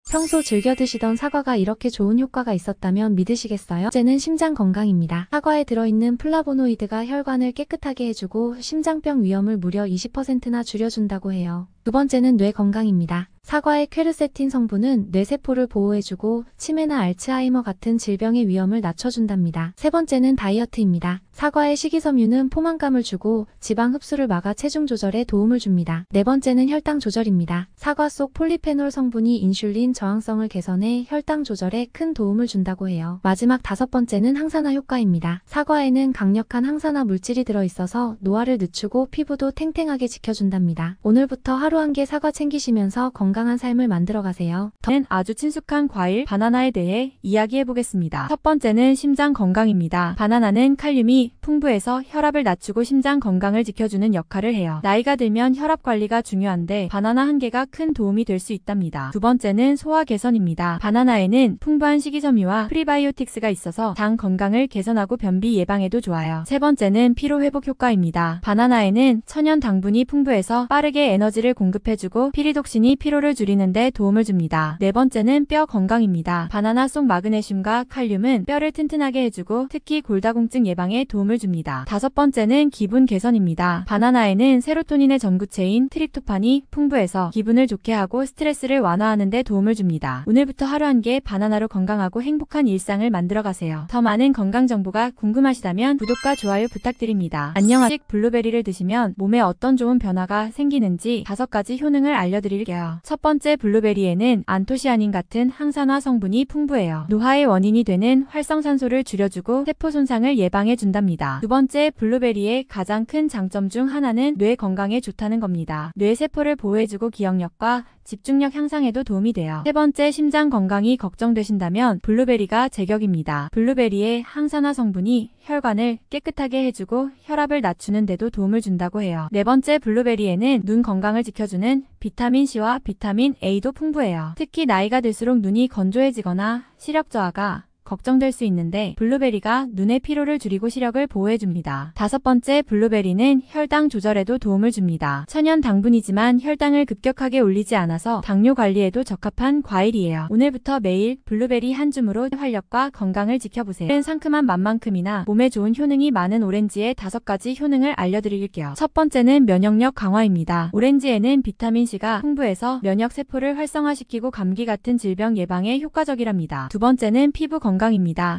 평소 즐겨 드시던 사과가 이렇게 좋은 효과가 있었다면 믿으시겠어요? 번째는 심장 건강입니다. 사과에 들어있는 플라보노이드가 혈관을 깨끗하게 해주고 심장병 위험을 무려 20%나 줄여준다고 해요. 두 번째는 뇌 건강입니다. 사과의 퀘르세틴 성분은 뇌세포를 보호해주고 치매나 알츠하이머 같은 질병의 위험을 낮춰준답니다. 세 번째는 다이어트입니다. 사과의 식이섬유는 포만감을 주고 지방 흡수를 막아 체중 조절에 도움을 줍니다. 네 번째는 혈당 조절입니다. 사과 속 폴리페놀 성분이 인슐린 저항성을 개선해 혈당 조절에 큰 도움을 준다고 해요. 마지막 다섯 번째는 항산화 효과입니다. 사과에는 강력한 항산화 물질이 들어있어서 노화를 늦추고 피부도 탱탱하게 지켜준답니다. 오늘부터 하루 한 개 사과 챙기시면서 건강한 삶을 만들어가세요. 저는 아주 친숙한 과일 바나나에 대해 이야기해보겠습니다. 첫 번째는 심장 건강입니다. 바나나는 칼륨이 풍부해서 혈압을 낮추고 심장 건강을 지켜주는 역할을 해요. 나이가 들면 혈압 관리가 중요한데 바나나 한 개가 큰 도움이 될 수 있답니다. 두 번째는 소화 개선입니다. 바나나에는 풍부한 식이섬유와 프리바이오틱스가 있어서 장 건강을 개선하고 변비 예방에도 좋아요. 세 번째는 피로 회복 효과입니다. 바나나에는 천연 당분이 풍부해서 빠르게 에너지를 공급해주고 피리독신이 피로를 줄이는 데 도움을 줍니다. 네 번째는 뼈 건강입니다. 바나나 속 마그네슘과 칼륨은 뼈를 튼튼하게 해주고 특히 골다공증 예방에 도움을 줍니다. 다섯 번째는 기분 개선입니다. 바나나에는 세로토닌의 전구체인 트립토판이 풍부해서 기분을 좋게 하고 스트레스를 완화하는 데 도움을 줍니다. 오늘부터 하루 한 개 바나나로 건강하고 행복한 일상을 만들어가세요. 더 많은 건강 정보가 궁금하시다면 구독과 좋아요 부탁드립니다. 안녕하세요. 블루베리를 드시면 몸에 어떤 좋은 변화가 생기는지 5가지 효능을 알려드릴게요. 첫 번째, 블루베리에는 안토시아닌 같은 항산화 성분이 풍부해요. 노화의 원인이 되는 활성산소를 줄여주고 세포 손상을 예방해준답니다. 두 번째, 블루베리의 가장 큰 장점 중 하나는 뇌 건강에 좋다는 겁니다. 뇌세포를 보호해주고 기억력과 집중력 향상에도 도움이 돼요. 세 번째, 심장 건강이 걱정되신다면 블루베리가 제격입니다. 블루베리의 항산화 성분이 혈관을 깨끗하게 해주고 혈압을 낮추는 데도 도움을 준다고 해요. 네 번째, 블루베리에는 눈 건강을 지켜주는 비타민C와 비타민 A도 풍부해요. 특히 나이가 들수록 눈이 건조해지거나 시력 저하가 걱정될 수 있는데 블루베리가 눈의 피로를 줄이고 시력을 보호해줍니다. 다섯 번째, 블루베리는 혈당 조절에도 도움을 줍니다. 천연 당분이지만 혈당을 급격하게 올리지 않아서 당뇨 관리에도 적합한 과일이에요. 오늘부터 매일 블루베리 한 줌으로 활력과 건강을 지켜보세요. 상큼한 맛만큼이나 몸에 좋은 효능이 많은 오렌지의 5가지 효능을 알려드릴게요. 첫 번째는 면역력 강화입니다. 오렌지에는 비타민C가 풍부해서 면역 세포를 활성화시키고 감기 같은 질병 예방에 효과적이랍니다. 두 번째는 피부 건강입니다.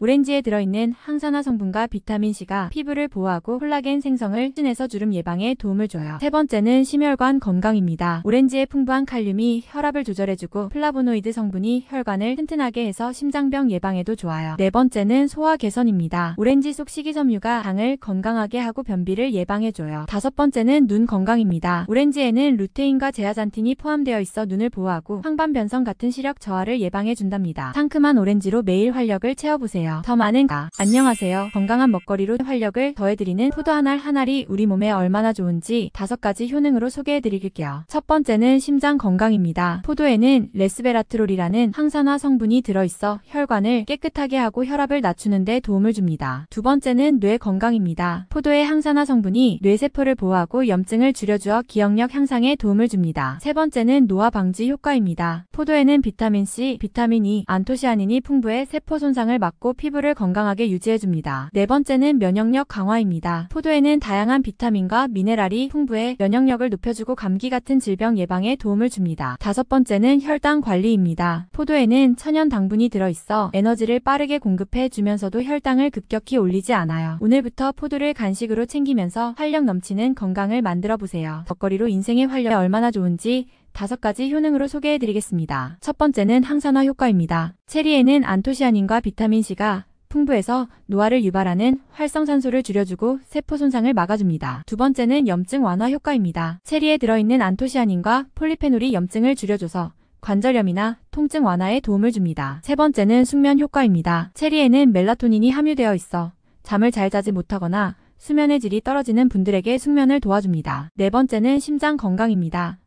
오렌지에 들어있는 항산화 성분과 비타민C가 피부를 보호하고 콜라겐 생성을 촉진해서 주름 예방에 도움을 줘요. 세 번째는 심혈관 건강입니다. 오렌지의 풍부한 칼륨이 혈압을 조절해주고 플라보노이드 성분이 혈관을 튼튼하게 해서 심장병 예방에도 좋아요. 네 번째는 소화 개선입니다. 오렌지 속 식이섬유가 장을 건강하게 하고 변비를 예방해줘요. 다섯 번째는 눈 건강입니다. 오렌지에는 루테인과 제아잔틴이 포함되어 있어 눈을 보호하고 황반변성 같은 시력 저하를 예방해준답니다. 상큼한 오렌지로 매일 활력을 채워보세요. 더 많은 안녕하세요. 건강한 먹거리로 활력을 더해드리는 포도 한 알 한 알이 우리 몸에 얼마나 좋은지 5가지 효능으로 소개해드릴게요. 첫 번째는 심장 건강입니다. 포도에는 레스베라트롤이라는 항산화 성분이 들어있어 혈관을 깨끗하게 하고 혈압을 낮추는 데 도움을 줍니다. 두 번째는 뇌 건강입니다. 포도의 항산화 성분이 뇌세포를 보호하고 염증을 줄여주어 기억력 향상에 도움을 줍니다. 세 번째는 노화 방지 효과입니다. 포도에는 비타민C, 비타민 E, 안토시아닌이 풍부해 세포 손상을 막고 피부를 건강하게 유지해줍니다. 네 번째는 면역력 강화입니다. 포도에는 다양한 비타민과 미네랄이 풍부해 면역력을 높여주고 감기 같은 질병 예방에 도움을 줍니다. 다섯 번째는 혈당 관리입니다. 포도에는 천연 당분이 들어있어 에너지를 빠르게 공급해 주면서도 혈당을 급격히 올리지 않아요. 오늘부터 포도를 간식으로 챙기면서 활력 넘치는 건강을 만들어보세요. 먹거리로 인생의 활력이 얼마나 좋은지 5가지 효능으로 소개해드리겠습니다. 첫 번째는 항산화 효과입니다. 체리에는 안토시아닌과 비타민C가 풍부해서 노화를 유발하는 활성산소를 줄여주고 세포 손상을 막아줍니다. 두 번째는 염증 완화 효과입니다. 체리에 들어있는 안토시아닌과 폴리페놀이 염증을 줄여줘서 관절염이나 통증 완화에 도움을 줍니다. 세 번째는 숙면 효과입니다. 체리에는 멜라토닌이 함유되어 있어 잠을 잘 자지 못하거나 수면의 질이 떨어지는 분들에게 숙면을 도와줍니다. 네 번째는 심장 건강입니다.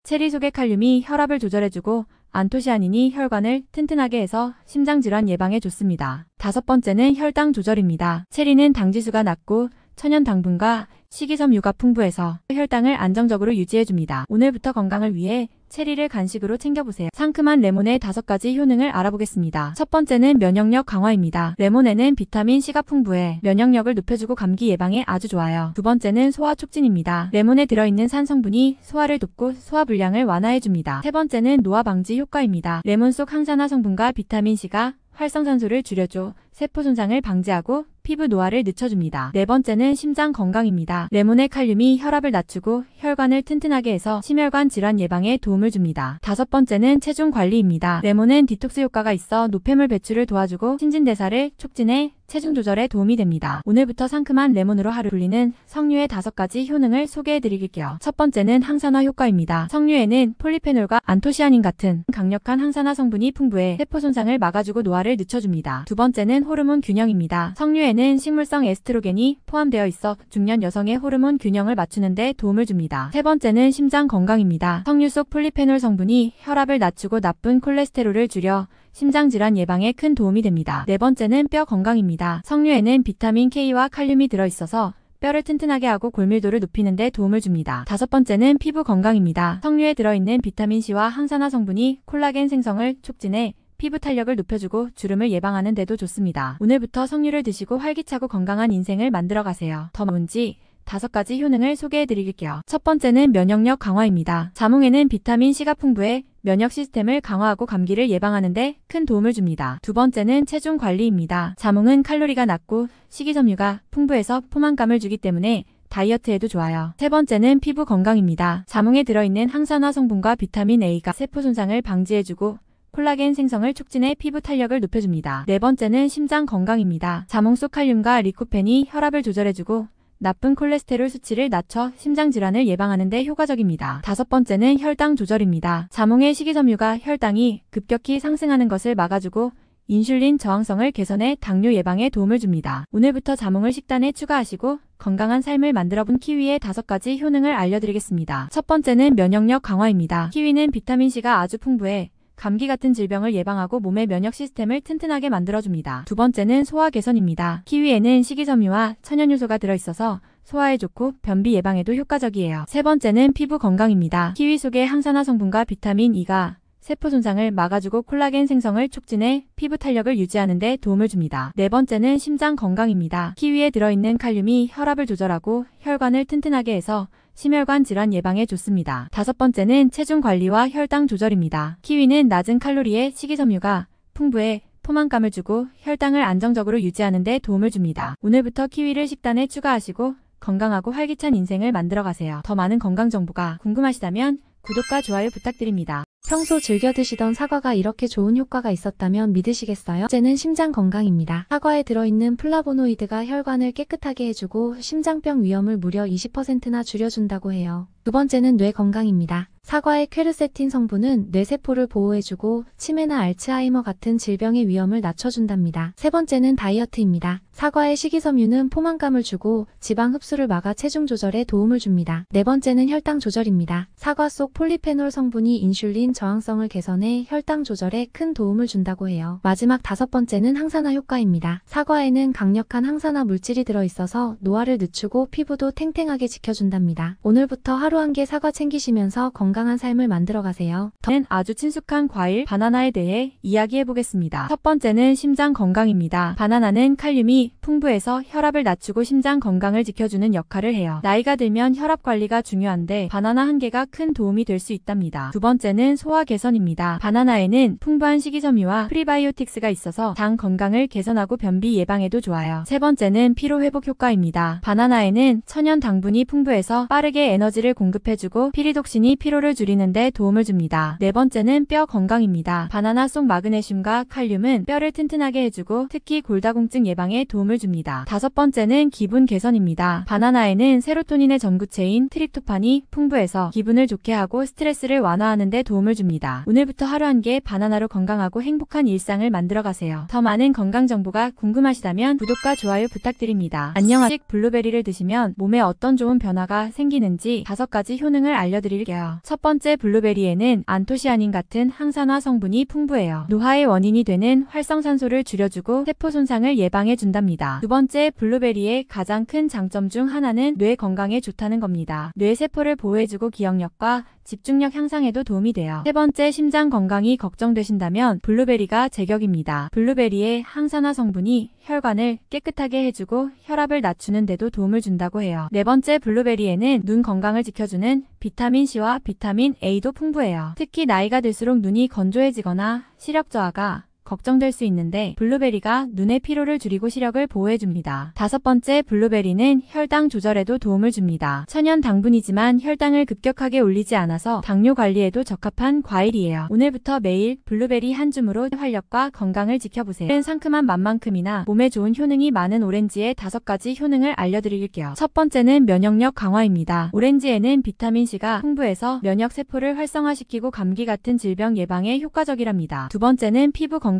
체리 속의 칼륨이 혈압을 조절해주고 안토시아닌이 혈관을 튼튼하게 해서 심장질환 예방에 좋습니다. 다섯 번째는 혈당 조절입니다. 체리는 당지수가 낮고 천연 당분과 식이섬유가 풍부해서 혈당을 안정적으로 유지해줍니다. 오늘부터 건강을 위해 체리를 간식으로 챙겨보세요. 상큼한 레몬의 5가지 효능을 알아보겠습니다. 첫 번째는 면역력 강화입니다. 레몬에는 비타민 C가 풍부해 면역력을 높여주고 감기 예방에 아주 좋아요. 두 번째는 소화 촉진입니다. 레몬에 들어있는 산 성분이 소화를 돕고 소화 불량을 완화해줍니다. 세 번째는 노화 방지 효과입니다. 레몬 속 항산화 성분과 비타민 C가 활성산소를 줄여줘 세포 손상을 방지하고 피부 노화를 늦춰줍니다. 네 번째는 심장 건강입니다. 레몬의 칼륨이 혈압을 낮추고 혈관을 튼튼하게 해서 심혈관 질환 예방에 도움을 줍니다. 다섯 번째는 체중 관리입니다. 레몬은 디톡스 효과가 있어 노폐물 배출을 도와주고 신진대사를 촉진해 체중 조절에 도움이 됩니다. 오늘부터 상큼한 레몬으로 하루 돌리는 석류의 5가지 효능을 소개해드릴게요. 첫 번째는 항산화 효과입니다. 석류에는 폴리페놀과 안토시아닌 같은 강력한 항산화 성분이 풍부해 세포 손상을 막아주고 노화를 늦춰줍니다. 두 번째는 호르몬 균형입니다. 석류에는 식물성 에스트로겐이 포함되어 있어 중년 여성의 호르몬 균형을 맞추는 데 도움을 줍니다. 세 번째는 심장 건강입니다. 석류 속 폴리페놀 성분이 혈압을 낮추고 나쁜 콜레스테롤을 줄여 심장질환 예방에 큰 도움이 됩니다. 네 번째는 뼈 건강입니다. 석류에는 비타민 K와 칼륨이 들어있어서 뼈를 튼튼하게 하고 골밀도를 높이는 데 도움을 줍니다. 다섯 번째는 피부 건강입니다. 석류에 들어있는 비타민 C와 항산화 성분이 콜라겐 생성을 촉진해 피부 탄력을 높여주고 주름을 예방하는 데도 좋습니다. 오늘부터 석류를 드시고 활기차고 건강한 인생을 만들어가세요. 더 뭔지 5가지 효능을 소개해드릴게요. 첫 번째는 면역력 강화입니다. 자몽에는 비타민 C가 풍부해 면역 시스템을 강화하고 감기를 예방하는 데 큰 도움을 줍니다. 두 번째는 체중 관리입니다. 자몽은 칼로리가 낮고 식이섬유가 풍부해서 포만감을 주기 때문에 다이어트에도 좋아요. 세 번째는 피부 건강입니다. 자몽에 들어있는 항산화 성분과 비타민 A가 세포 손상을 방지해주고 콜라겐 생성을 촉진해 피부 탄력을 높여줍니다. 네 번째는 심장 건강입니다. 자몽 속 칼륨과 리코펜이 혈압을 조절해주고 나쁜 콜레스테롤 수치를 낮춰 심장질환을 예방하는 데 효과적입니다. 다섯 번째는 혈당 조절입니다. 자몽의 식이섬유가 혈당이 급격히 상승하는 것을 막아주고 인슐린 저항성을 개선해 당뇨 예방에 도움을 줍니다. 오늘부터 자몽을 식단에 추가하시고 건강한 삶을 만들어본 키위의 5가지 효능을 알려드리겠습니다. 첫 번째는 면역력 강화입니다. 키위는 비타민C가 아주 풍부해 감기 같은 질병을 예방하고 몸의 면역 시스템을 튼튼하게 만들어줍니다. 두 번째는 소화 개선입니다. 키위에는 식이섬유와 천연효소가 들어있어서 소화에 좋고 변비 예방에도 효과적이에요. 세 번째는 피부 건강입니다. 키위 속의 항산화 성분과 비타민 E가 세포 손상을 막아주고 콜라겐 생성을 촉진해 피부 탄력을 유지하는 데 도움을 줍니다. 네 번째는 심장 건강입니다. 키위에 들어있는 칼륨이 혈압을 조절하고 혈관을 튼튼하게 해서 심혈관 질환 예방에 좋습니다. 다섯 번째는 체중 관리와 혈당 조절입니다. 키위는 낮은 칼로리의 식이섬유가 풍부해 포만감을 주고 혈당을 안정적으로 유지하는 데 도움을 줍니다. 오늘부터 키위를 식단에 추가하시고 건강하고 활기찬 인생을 만들어가세요. 더 많은 건강 정보가 궁금하시다면 구독과 좋아요 부탁드립니다. 평소 즐겨 드시던 사과가 이렇게 좋은 효과가 있었다면 믿으시겠어요? 번째는 심장 건강입니다. 사과에 들어있는 플라보노이드가 혈관을 깨끗하게 해주고 심장병 위험을 무려 20%나 줄여준다고 해요. 두 번째는 뇌 건강입니다. 사과의 퀘르세틴 성분은 뇌세포를 보호해주고 치매나 알츠하이머 같은 질병의 위험을 낮춰준답니다. 세 번째는 다이어트입니다. 사과의 식이섬유는 포만감을 주고 지방 흡수를 막아 체중 조절에 도움을 줍니다. 네 번째는 혈당 조절입니다. 사과 속 폴리페놀 성분이 인슐린 저항성을 개선해 혈당 조절에 큰 도움을 준다고 해요. 마지막 5번째는 항산화 효과입니다. 사과에는 강력한 항산화 물질이 들어있어서 노화를 늦추고 피부도 탱탱하게 지켜준답니다. 오늘부터 하루 한 개 사과 챙기시면서 건강한 삶을 만들어가세요. 저는 아주 친숙한 과일 바나나에 대해 이야기해보겠습니다. 첫 번째는 심장 건강입니다. 바나나는 칼륨이 풍부해서 혈압을 낮추고 심장 건강을 지켜주는 역할을 해요. 나이가 들면 혈압 관리가 중요한데 바나나 한 개가 큰 도움이 될 수 있답니다. 두 번째는 소화 개선입니다. 바나나에는 풍부한 식이섬유와 프리바이오틱스가 있어서 장 건강을 개선하고 변비 예방에도 좋아요. 세 번째는 피로 회복 효과입니다. 바나나에는 천연 당분이 풍부해서 빠르게 에너지를 공급해주고 피리독신이 피로를 줄이는 데 도움을 줍니다. 네 번째는 뼈 건강입니다. 바나나 속 마그네슘과 칼륨은 뼈를 튼튼하게 해주고 특히 골다공증 예방에 도움을 줍니다. 다섯 번째는 기분 개선입니다. 바나나에는 세로토닌의 전구체인 트립토판이 풍부해서 기분을 좋게 하고 스트레스를 완화하는 데 도움을 도움을 줍니다. 오늘부터 하루 한 개 바나나로 건강하고 행복한 일상을 만들어가세요. 더 많은 건강 정보가 궁금하시다면 구독과 좋아요 부탁드립니다. 안녕하세요. 블루베리를 드시면 몸에 어떤 좋은 변화가 생기는지 5가지 효능을 알려드릴게요. 첫 번째, 블루베리에는 안토시아닌 같은 항산화 성분이 풍부해요. 노화의 원인이 되는 활성산소를 줄여주고 세포 손상을 예방해준답니다. 두 번째, 블루베리의 가장 큰 장점 중 하나는 뇌 건강에 좋다는 겁니다. 뇌 세포를 보호해주고 기억력과 집중력 향상에도 도움이 돼요. 세 번째, 심장 건강이 걱정되신다면 블루베리가 제격입니다. 블루베리의 항산화 성분이 혈관을 깨끗하게 해주고 혈압을 낮추는 데도 도움을 준다고 해요. 네 번째, 블루베리에는 눈 건강을 지켜주는 비타민C와 비타민 A도 풍부해요. 특히 나이가 들수록 눈이 건조해지거나 시력 저하가 걱정될 수 있는데 블루베리가 눈의 피로를 줄이고 시력을 보호해줍니다. 다섯 번째, 블루베리는 혈당 조절에도 도움을 줍니다. 천연 당분이지만 혈당을 급격하게 올리지 않아서 당뇨 관리에도 적합한 과일이에요. 오늘부터 매일 블루베리 한 줌으로 활력과 건강을 지켜보세요. 상큼한 맛만큼이나 몸에 좋은 효능이 많은 오렌지의 5가지 효능을 알려드릴게요. 첫 번째는 면역력 강화입니다. 오렌지에는 비타민C가 풍부해서 면역 세포를 활성화시키고 감기 같은 질병 예방에 효과적이랍니다. 두 번째는 피부 건강입니다.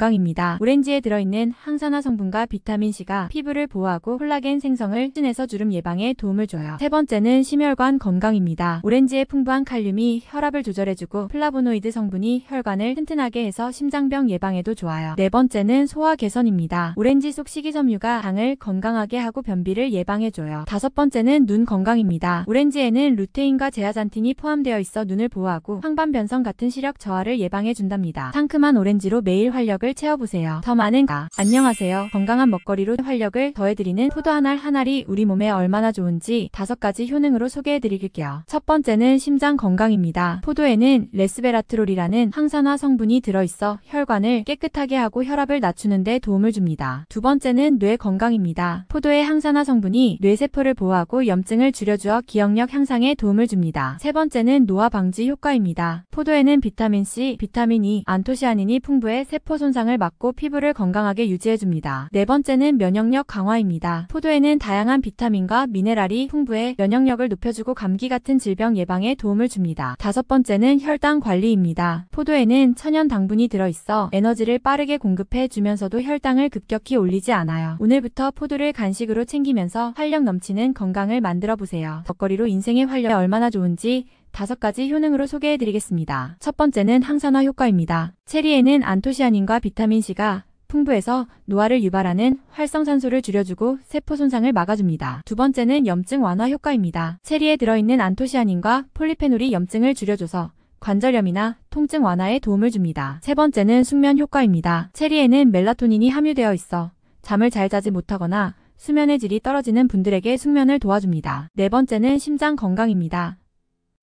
오렌지에 들어있는 항산화 성분과 비타민C가 피부를 보호하고 콜라겐 생성을 촉진해서 주름 예방에 도움을 줘요. 세 번째는 심혈관 건강입니다. 오렌지의 풍부한 칼륨이 혈압을 조절해주고 플라보노이드 성분이 혈관을 튼튼하게 해서 심장병 예방에도 좋아요. 네 번째는 소화 개선입니다. 오렌지 속 식이섬유가 당을 건강하게 하고 변비를 예방해줘요. 다섯 번째는 눈 건강입니다. 오렌지에는 루테인과 제아잔틴이 포함되어 있어 눈을 보호하고 황반 변성 같은 시력 저하를 예방해준답니다. 상큼한 오렌지로 매일 활력을 채워보세요. 더 많은 안녕하세요. 건강한 먹거리로 활력을 더해드리는 포도 한 알 한 알이 우리 몸에 얼마나 좋은지 5가지 효능으로 소개해드릴게요. 첫 번째는 심장 건강입니다. 포도에는 레스베라트롤이라는 항산화 성분이 들어있어 혈관을 깨끗하게 하고 혈압을 낮추는 데 도움을 줍니다. 두 번째는 뇌 건강입니다. 포도의 항산화 성분이 뇌세포를 보호하고 염증을 줄여주어 기억력 향상에 도움을 줍니다. 세 번째는 노화 방지 효과입니다. 포도에는 비타민C, 비타민 E, 안토시아닌이 풍부해 세포 손상을 막고 피부를 건강하게 유지해줍니다. 네 번째는 면역력 강화입니다. 포도에는 다양한 비타민과 미네랄이 풍부해 면역력을 높여주고 감기 같은 질병 예방에 도움을 줍니다. 다섯 번째는 혈당 관리입니다. 포도에는 천연 당분이 들어있어 에너지를 빠르게 공급해 주면서도 혈당을 급격히 올리지 않아요. 오늘부터 포도를 간식으로 챙기면서 활력 넘치는 건강을 만들어보세요. 먹거리로 인생의 활력이 얼마나 좋은지 5가지 효능으로 소개해드리겠습니다. 첫 번째는 항산화 효과입니다. 체리에는 안토시아닌과 비타민C가 풍부해서 노화를 유발하는 활성산소를 줄여주고 세포 손상을 막아줍니다. 두 번째는 염증 완화 효과입니다. 체리에 들어있는 안토시아닌과 폴리페놀이 염증을 줄여줘서 관절염이나 통증 완화에 도움을 줍니다. 세 번째는 숙면 효과입니다. 체리에는 멜라토닌이 함유되어 있어 잠을 잘 자지 못하거나 수면의 질이 떨어지는 분들에게 숙면을 도와줍니다. 네 번째는 심장 건강입니다.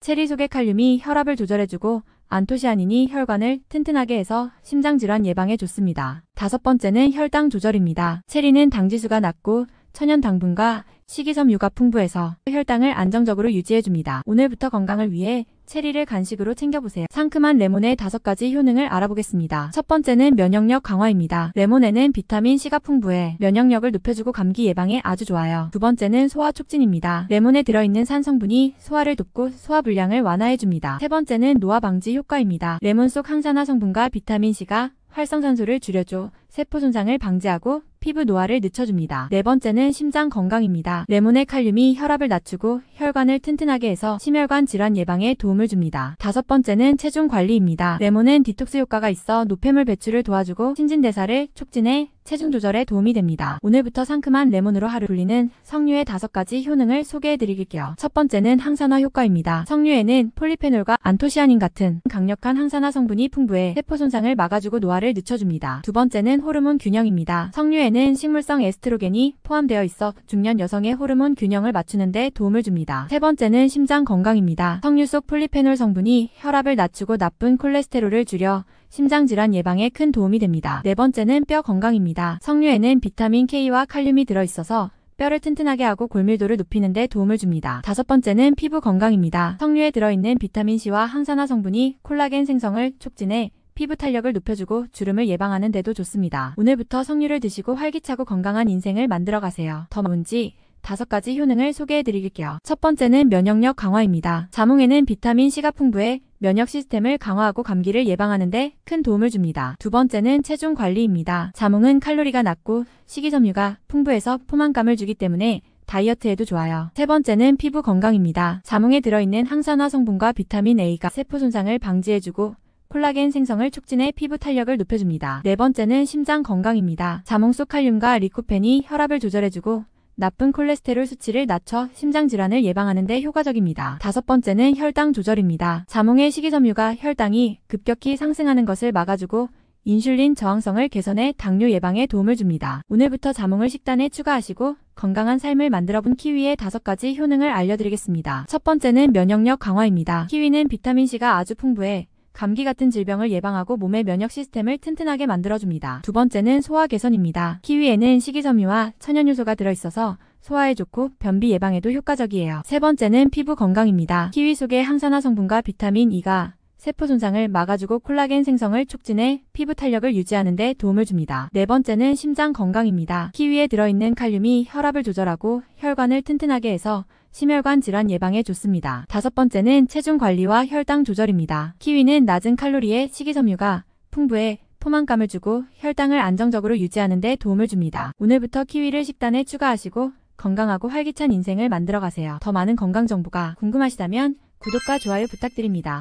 체리 속의 칼륨이 혈압을 조절해주고 안토시아닌이 혈관을 튼튼하게 해서 심장질환 예방에 좋습니다. 다섯 번째는 혈당 조절입니다. 체리는 당지수가 낮고 천연 당분과 식이섬유가 풍부해서 혈당을 안정적으로 유지해줍니다. 오늘부터 건강을 위해 체리를 간식으로 챙겨보세요. 상큼한 레몬의 5가지 효능을 알아보겠습니다. 첫 번째는 면역력 강화입니다. 레몬에는 비타민C가 풍부해 면역력을 높여주고 감기 예방에 아주 좋아요. 두 번째는 소화 촉진입니다. 레몬에 들어있는 산 성분이 소화를 돕고 소화 불량을 완화해줍니다. 세 번째는 노화 방지 효과입니다. 레몬 속 항산화 성분과 비타민C가 활성산소를 줄여줘 세포 손상을 방지하고 피부 노화를 늦춰줍니다. 네 번째는 심장 건강입니다. 레몬의 칼륨이 혈압을 낮추고 혈관을 튼튼하게 해서 심혈관 질환 예방에 도움을 줍니다. 다섯 번째는 체중 관리입니다. 레몬은 디톡스 효과가 있어 노폐물 배출을 도와주고 신진대사를 촉진해 체중 조절에 도움이 됩니다. 오늘부터 상큼한 레몬으로 하루 돌리는 석류의 5가지 효능을 소개해드릴게요. 첫 번째는 항산화 효과입니다. 석류에는 폴리페놀과 안토시아닌 같은 강력한 항산화 성분이 풍부해 세포 손상을 막아주고 노화를 늦춰줍니다. 두 번째는 호르몬 균형입니다. 석류에는 식물성 에스트로겐이 포함되어 있어 중년 여성의 호르몬 균형을 맞추는 데 도움을 줍니다. 세 번째는 심장 건강입니다. 석류 속 폴리페놀 성분이 혈압을 낮추고 나쁜 콜레스테롤을 줄여 심장질환 예방에 큰 도움이 됩니다. 네 번째는 뼈 건강입니다. 석류에는 비타민 K와 칼륨이 들어있어서 뼈를 튼튼하게 하고 골밀도를 높이는 데 도움을 줍니다. 다섯 번째는 피부 건강입니다. 석류에 들어있는 비타민C와 항산화 성분이 콜라겐 생성을 촉진해 피부 탄력을 높여주고 주름을 예방하는 데도 좋습니다. 오늘부터 석류를 드시고 활기차고 건강한 인생을 만들어가세요. 더 뭔지 5가지 효능을 소개해드릴게요. 첫 번째는 면역력 강화입니다. 자몽에는 비타민C가 풍부해 면역 시스템을 강화하고 감기를 예방하는 데 큰 도움을 줍니다. 두 번째는 체중 관리입니다. 자몽은 칼로리가 낮고 식이섬유가 풍부해서 포만감을 주기 때문에 다이어트에도 좋아요. 세 번째는 피부 건강입니다. 자몽에 들어있는 항산화 성분과 비타민 A가 세포 손상을 방지해주고 콜라겐 생성을 촉진해 피부 탄력을 높여줍니다. 네 번째는 심장 건강입니다. 자몽 속 칼륨과 리코펜이 혈압을 조절해주고 나쁜 콜레스테롤 수치를 낮춰 심장 질환을 예방하는 데 효과적입니다. 다섯 번째는 혈당 조절입니다. 자몽의 식이섬유가 혈당이 급격히 상승하는 것을 막아주고 인슐린 저항성을 개선해 당뇨 예방에 도움을 줍니다. 오늘부터 자몽을 식단에 추가하시고 건강한 삶을 만들어본 키위의 5가지 효능을 알려드리겠습니다. 첫 번째는 면역력 강화입니다. 키위는 비타민C가 아주 풍부해 감기 같은 질병을 예방하고 몸의 면역 시스템을 튼튼하게 만들어줍니다. 두 번째는 소화 개선입니다. 키위에는 식이섬유와 천연요소가 들어있어서 소화에 좋고 변비 예방에도 효과적이에요. 세 번째는 피부 건강입니다. 키위 속의 항산화 성분과 비타민 E가 세포 손상을 막아주고 콜라겐 생성을 촉진해 피부 탄력을 유지하는 데 도움을 줍니다. 네 번째는 심장 건강입니다. 키위에 들어있는 칼륨이 혈압을 조절하고 혈관을 튼튼하게 해서 심혈관 질환 예방에 좋습니다. 다섯 번째는 체중 관리와 혈당 조절입니다. 키위는 낮은 칼로리의 식이섬유가 풍부해 포만감을 주고 혈당을 안정적으로 유지하는 데 도움을 줍니다. 오늘부터 키위를 식단에 추가하시고 건강하고 활기찬 인생을 만들어가세요. 더 많은 건강 정보가 궁금하시다면 구독과 좋아요 부탁드립니다.